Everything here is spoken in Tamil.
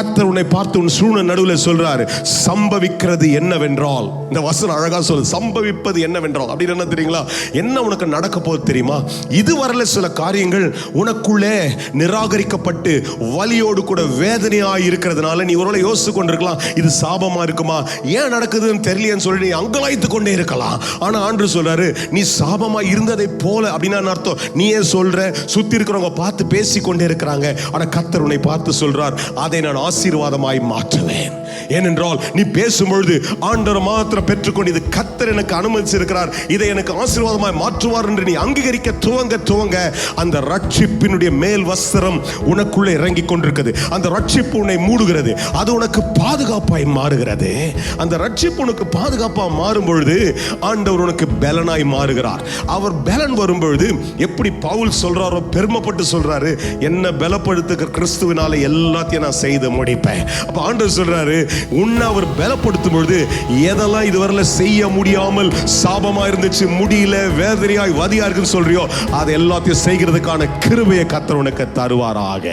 கர்த்தர் உன்னை பார்த்து உன் சூழ்நிலை நடுவில் சொல்றாரு, சம்பவிக்கிறது என்னவென்றால், இந்த வசனம் அழகா சொல்லுது, சம்பவிப்பது என்னவென்றால் அப்படின்னு என்ன தெரியுங்களா? என்ன உனக்கு நடக்க போகுது தெரியுமா? இதுவரையில சில காரியங்கள் உனக்குள்ளே நிராகரிக்கப்பட்டு வலியோடு கூட வேதனையாய் இருக்கிறதுனால நீ ஒருவேளை யோசித்து கொண்டிருக்கலாம், இது சாபமா இருக்குமா, ஏன் நடக்குதுன்னு தெரியலையேன்னு சொல்லி நீ அங்கலாய்த்து கொண்டே இருக்கலாம். ஆனா ஆண்டவர் சொல்றாரு, நீ சாபமா இருந்ததை போல அப்படின்னா அர்த்தம். நீ ஏன் சொல்ற, சுத்தி இருக்கிறவங்க பார்த்து பேசி கொண்டே இருக்கிறாங்க, ஆனா கர்த்தர் உன்னை பார்த்து சொல்றார், அதை நான் ஆசீர்வாதமாய் மாற்றுவேன். ஏனென்றால் நீ பேசும்பொழுது ஆண்டவர் மாத்திரம் பெற்றுக்கொண்டு இது கர்த்தர் எனக்கு அனுமதிச்சிருக்கிறார், இதை எனக்கு ஆசீர்வாதமாய் மாற்றுவார் என்று நீ அங்கீகரிக்க துவங்க அந்த ரட்சிப்பினுடைய மேல் வஸ்திரம் உனக்குள்ளே இறங்கி கொண்டிருக்கிறது. அந்த ரட்சிப்பு உன்னை மூடுகிறது, அது உனக்கு பாதுகாப்பாய் மாறுகிறது. அந்த ரட்சிப்பு உனக்கு பாதுகாப்பாக மாறும் பொழுது ஆண்டவர் உனக்கு பலனாய் மாறுகிறார். அவர் பலன் வரும்பொழுது எப்படி பவுல் சொல்றாரோ, பெருமைப்பட்டு சொல்றாரு, என்ன பலப்படுத்துகிற கிறிஸ்துவினால எல்லாத்தையும் நான் செய்து முடிப்பேன். அப்ப ஆண்டவர் சொல்றாரு, உன்னை அவர் பலப்படுத்தும் பொழுது எதெல்லாம் இதுவரை செய்ய முடியாமல் சாபமா இருந்துச்சு, முடியல, வேதனையாய் வதியா இருக்குன்னு சொல்றியோ, அதை எல்லாத்தையும் செய்கிறதுக்கான கிருபையை கர்த்தர் உனக்கு தருவாராக.